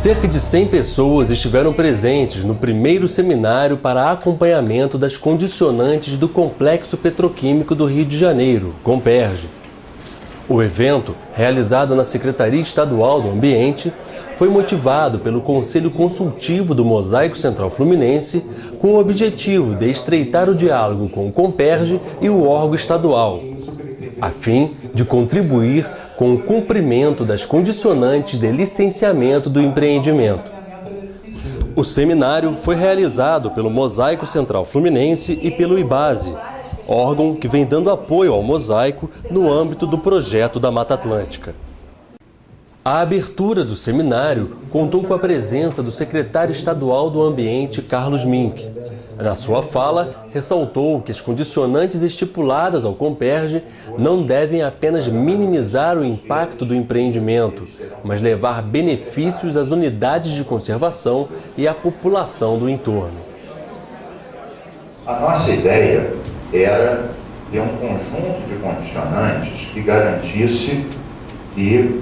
Cerca de 100 pessoas estiveram presentes no primeiro seminário para acompanhamento das condicionantes do Complexo Petroquímico do Rio de Janeiro, Comperj. O evento, realizado na Secretaria Estadual do Ambiente, foi motivado pelo Conselho Consultivo do Mosaico Central Fluminense com o objetivo de estreitar o diálogo com o Comperj e o órgão estadual, a fim de contribuir com o cumprimento das condicionantes de licenciamento do empreendimento. O seminário foi realizado pelo Mosaico Central Fluminense e pelo IBASE, órgão que vem dando apoio ao Mosaico no âmbito do projeto da Mata Atlântica. A abertura do seminário contou com a presença do secretário estadual do Ambiente, Carlos Mink. Na sua fala, ressaltou que as condicionantes estipuladas ao Comperj não devem apenas minimizar o impacto do empreendimento, mas levar benefícios às unidades de conservação e à população do entorno. A nossa ideia era ter um conjunto de condicionantes que garantisse que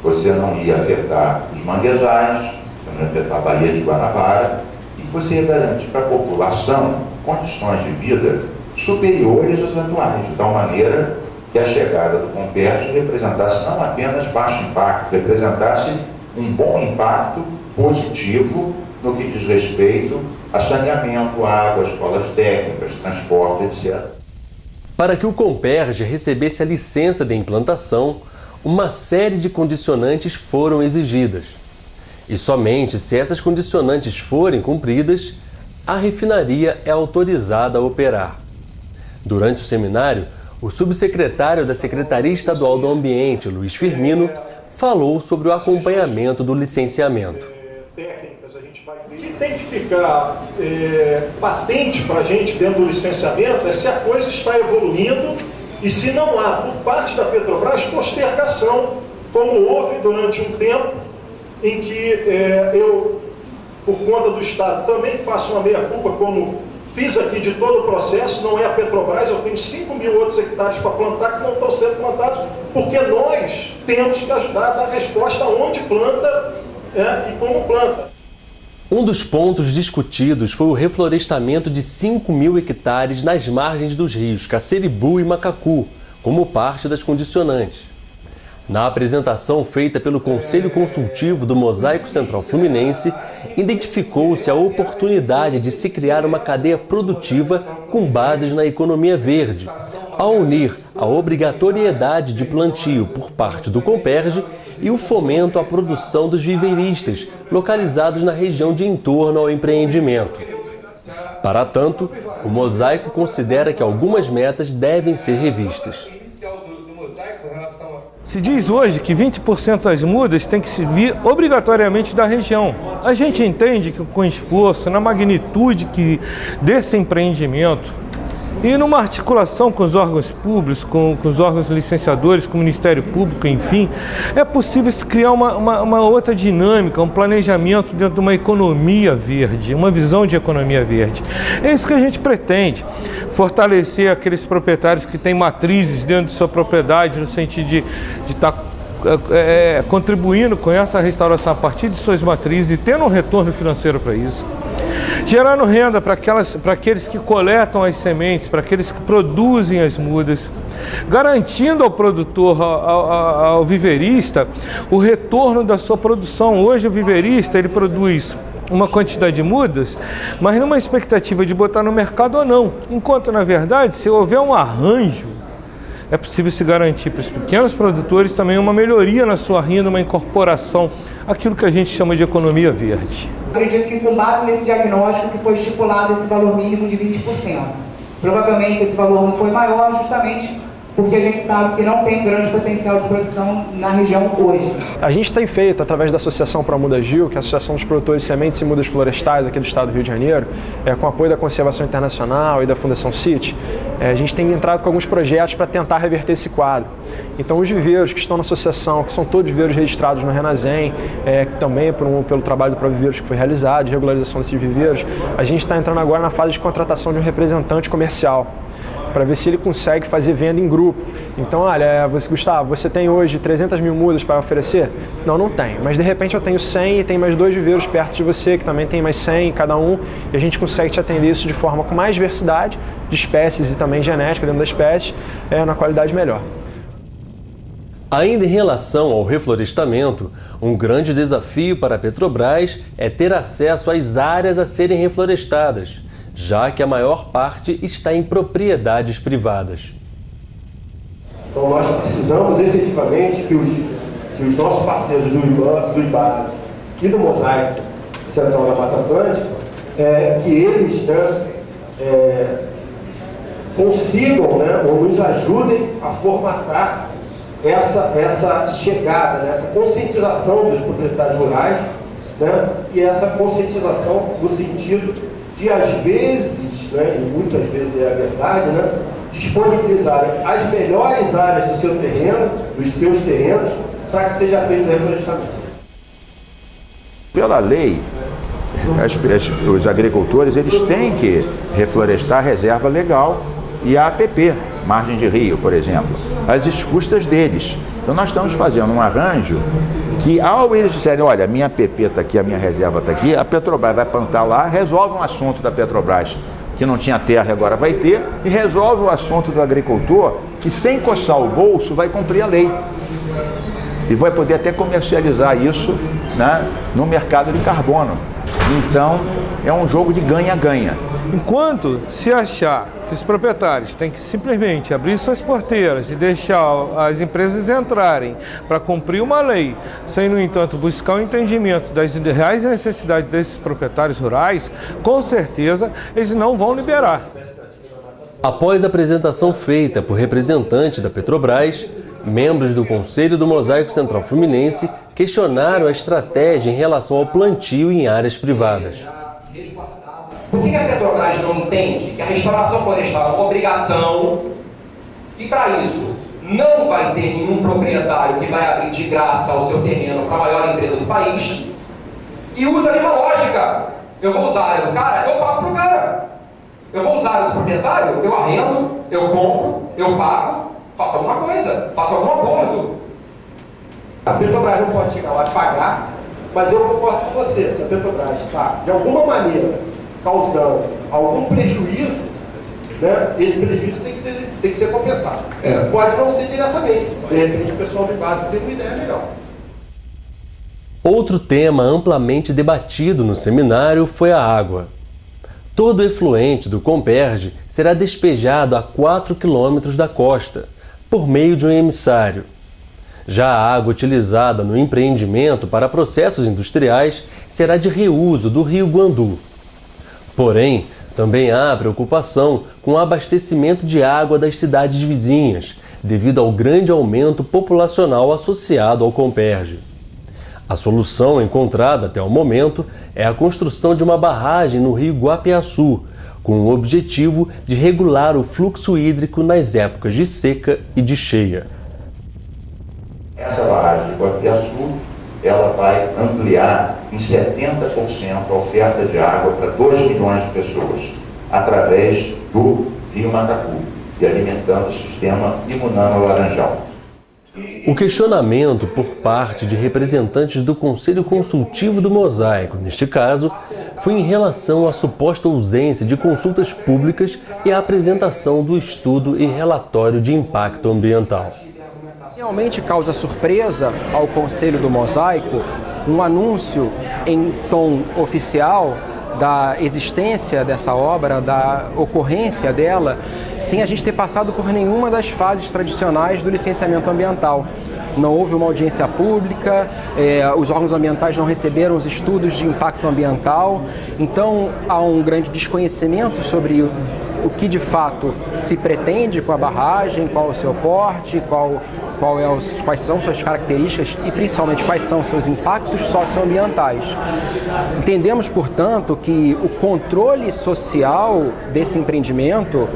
você não ia afetar os manguezais, você não ia afetar a Baía de Guanabara, e você ia garantir para a população condições de vida superiores às atuais, de tal maneira que a chegada do Comperj representasse não apenas baixo impacto, representasse um bom impacto positivo no que diz respeito a saneamento, água, escolas técnicas, transporte, etc. Para que o Comperj recebesse a licença de implantação, uma série de condicionantes foram exigidas. E somente se essas condicionantes forem cumpridas, a refinaria é autorizada a operar. Durante o seminário, o subsecretário da Secretaria Estadual do Ambiente, Luiz Firmino, falou sobre o acompanhamento do licenciamento. O que tem que ficar patente para a gente dentro do licenciamento é se a coisa está evoluindo e se não há, por parte da Petrobras, postergação, como houve durante um tempo em que eu, por conta do Estado, também faço uma meia-culpa, como fiz aqui de todo o processo, não é a Petrobras, eu tenho 5 mil outros hectares para plantar que não estão sendo plantados, porque nós temos que ajudar a dar resposta onde planta e como planta. Um dos pontos discutidos foi o reflorestamento de 5 mil hectares nas margens dos rios Caceribu e Macacu, como parte das condicionantes. Na apresentação feita pelo Conselho Consultivo do Mosaico Central Fluminense, identificou-se a oportunidade de se criar uma cadeia produtiva com bases na economia verde, ao unir a obrigatoriedade de plantio por parte do Comperj e o fomento à produção dos viveiristas, localizados na região de entorno ao empreendimento. Para tanto, o Mosaico considera que algumas metas devem ser revistas. Se diz hoje que 20% das mudas tem que se vir obrigatoriamente da região. A gente entende que com esforço, na magnitude desse empreendimento, e numa articulação com os órgãos públicos, com os órgãos licenciadores, com o Ministério Público, enfim, é possível se criar uma outra dinâmica, um planejamento dentro de uma economia verde, uma visão de economia verde. É isso que a gente pretende, fortalecer aqueles proprietários que têm matrizes dentro de sua propriedade, no sentido de estar contribuindo com essa restauração a partir de suas matrizes e tendo um retorno financeiro para isso. Gerando renda para aqueles que coletam as sementes, para aqueles que produzem as mudas, garantindo ao produtor, ao viveirista, o retorno da sua produção. Hoje o viveirista ele produz uma quantidade de mudas, mas numa expectativa de botar no mercado ou não. Enquanto, na verdade, se houver um arranjo, é possível se garantir para os pequenos produtores também uma melhoria na sua renda, uma incorporação, aquilo que a gente chama de economia verde. Acredito que com base nesse diagnóstico que foi estipulado esse valor mínimo de 20%. Provavelmente esse valor não foi maior justamente porque a gente sabe que não tem grande potencial de produção na região hoje. A gente tem feito, através da Associação Pro Muda Gil, que é a Associação dos Produtores de Sementes e Mudas Florestais aqui do estado do Rio de Janeiro, com apoio da Conservação Internacional e da Fundação CIT, a gente tem entrado com alguns projetos para tentar reverter esse quadro. Então os viveiros que estão na associação, que são todos viveiros registrados no Renasem, também pelo trabalho do Proviveiros que foi realizado, de regularização desses viveiros, a gente está entrando agora na fase de contratação de um representante comercial. para ver se ele consegue fazer venda em grupo. Então, olha, Gustavo, você tem hoje 300 mil mudas para oferecer? Não, não tem. Mas de repente eu tenho 100 e tem mais 2 viveiros perto de você que também tem mais 100 cada um, e a gente consegue te atender isso de forma com mais diversidade de espécies e também genética dentro da espécie, na qualidade melhor. Ainda em relação ao reflorestamento, um grande desafio para a Petrobras é ter acesso às áreas a serem reflorestadas, já que a maior parte está em propriedades privadas. Então nós precisamos efetivamente que os nossos parceiros do IBASE e do Mosaico Central da Mata Atlântica, que eles consigam, ou nos ajudem a formatar essa chegada, essa conscientização dos proprietários rurais, e essa conscientização no sentido de, às vezes, e muitas vezes é a verdade, disponibilizarem as melhores áreas do seu terreno, dos seus terrenos, para que seja feito o reflorestamento. Pela lei, os agricultores eles têm que reflorestar a reserva legal e a APP, margem de rio, por exemplo, às custas deles. Então nós estamos fazendo um arranjo que, ao eles disserem, olha, a minha APP está aqui, a minha reserva está aqui, a Petrobras vai plantar lá, resolve um assunto da Petrobras que não tinha terra e agora vai ter, e resolve o assunto do agricultor que, sem coçar o bolso, vai cumprir a lei. E vai poder até comercializar isso, no mercado de carbono. Então, é um jogo de ganha-ganha. Enquanto se achar que os proprietários têm que simplesmente abrir suas porteiras e deixar as empresas entrarem para cumprir uma lei, sem, no entanto, buscar o entendimento das reais necessidades desses proprietários rurais, com certeza eles não vão liberar. Após a apresentação feita por representantes da Petrobras, membros do Conselho do Mosaico Central Fluminense questionaram a estratégia em relação ao plantio em áreas privadas. Por que a Petrobras não entende que a restauração florestal é uma obrigação e, para isso, não vai ter nenhum proprietário que vai abrir de graça o seu terreno para a maior empresa do país e usa a mesma lógica? Eu vou usar a área do cara, eu pago para o cara. Eu vou usar a área do proprietário, eu arrendo, eu compro, eu pago, faço alguma coisa, faço algum acordo. A Petrobras não pode chegar lá e pagar, mas eu concordo com você. Se a Petrobras está, de alguma maneira, causando algum prejuízo, esse prejuízo tem que ser compensado. Pode não ser diretamente, de repente o pessoal de base tem uma ideia melhor. Outro tema amplamente debatido no seminário foi a água. Todo efluente do Comperj será despejado a 4 quilômetros da costa, por meio de um emissário. Já a água utilizada no empreendimento para processos industriais será de reuso do rio Guandu. Porém, também há preocupação com o abastecimento de água das cidades vizinhas, devido ao grande aumento populacional associado ao Comperj. A solução encontrada até o momento é a construção de uma barragem no rio Guapiaçu, com o objetivo de regular o fluxo hídrico nas épocas de seca e de cheia. Essa barragem de Guapiaçu, ela vai ampliar em 70% a oferta de água para 2 milhões de pessoas, através do rio Macacu, e alimentando o sistema Imunama-Laranjal. O questionamento por parte de representantes do Conselho Consultivo do Mosaico, neste caso, foi em relação à suposta ausência de consultas públicas e à apresentação do estudo e relatório de impacto ambiental. Realmente causa surpresa ao Conselho do Mosaico um anúncio em tom oficial da existência dessa obra, da ocorrência dela, sem a gente ter passado por nenhuma das fases tradicionais do licenciamento ambiental. Não houve uma audiência pública, os órgãos ambientais não receberam os estudos de impacto ambiental, então há um grande desconhecimento sobre o que de fato se pretende com a barragem, qual é o seu porte, quais são suas características e principalmente quais são seus impactos socioambientais. Entendemos, portanto, que o controle social desse empreendimento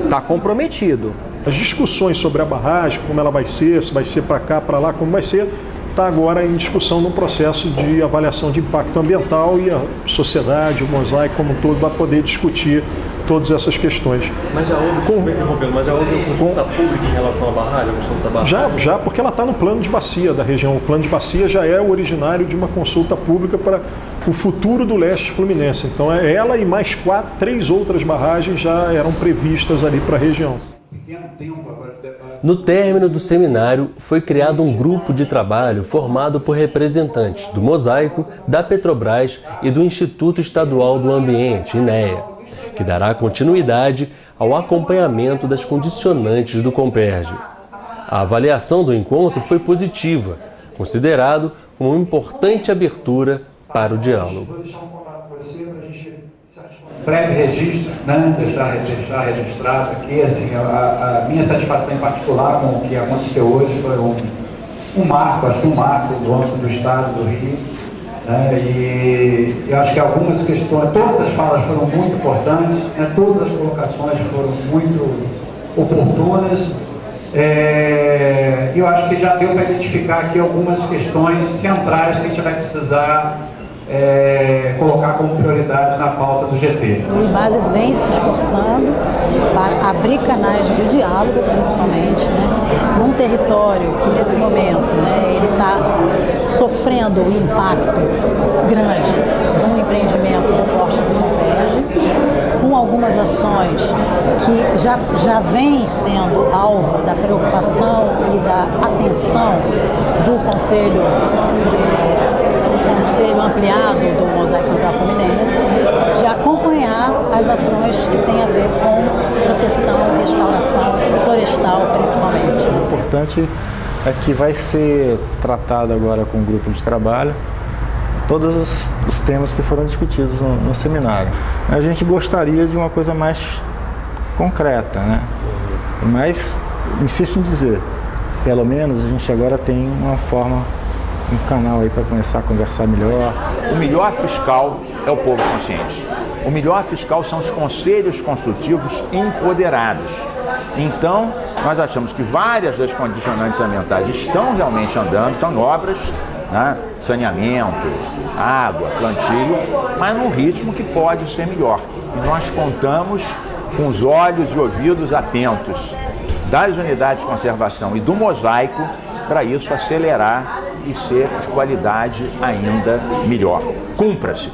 está comprometido. As discussões sobre a barragem, como ela vai ser, se vai ser para cá, para lá, como vai ser, está agora em discussão no processo de avaliação de impacto ambiental e a sociedade, o Mosaico como um todo, vai poder discutir todas essas questões. Mas já houve, desculpa interrompendo, mas já houve uma consulta pública em relação à barragem, a questão dessa barragem? Já, porque ela está no plano de bacia da região. O plano de bacia já é o originário de uma consulta pública para o futuro do leste fluminense. Então ela e mais 3 outras barragens já eram previstas ali para a região. No término do seminário, foi criado um grupo de trabalho formado por representantes do Mosaico, da Petrobras e do Instituto Estadual do Ambiente, INEA, que dará continuidade ao acompanhamento das condicionantes do Comperj. A avaliação do encontro foi positiva, considerado uma importante abertura para o diálogo. Breve registro, né? deixar registrado aqui, assim, a minha satisfação em particular com o que aconteceu hoje foi um marco, acho que um marco do âmbito do Estado do Rio, né? E eu acho que algumas questões, todas as falas foram muito importantes, né? Todas as colocações foram muito oportunas, e eu acho que já deu para identificar aqui algumas questões centrais que a gente vai precisar colocar como prioridade na pauta do GT. O IBASE vem se esforçando para abrir canais de diálogo, principalmente, né, num território que nesse momento, né, ele está sofrendo o impacto grande de um empreendimento do porte do Comperj, com algumas ações que já vêm sendo alvo da preocupação e da atenção do Conselho ampliado do Mosaico Central Fluminense, de acompanhar as ações que têm a ver com proteção, restauração florestal, principalmente. O importante é que vai ser tratado agora com o grupo de trabalho todos os temas que foram discutidos no seminário. A gente gostaria de uma coisa mais concreta, né? Mas, insisto em dizer, pelo menos a gente agora tem uma forma, um canal aí para começar a conversar melhor. O melhor fiscal é o povo consciente. O melhor fiscal são os conselhos consultivos empoderados. Então, nós achamos que várias das condicionantes ambientais estão realmente andando, estão em obras, né? Saneamento, água, plantio, mas num ritmo que pode ser melhor. E nós contamos com os olhos e ouvidos atentos das unidades de conservação e do Mosaico para isso acelerar e ser de qualidade ainda melhor. Cumpra-se!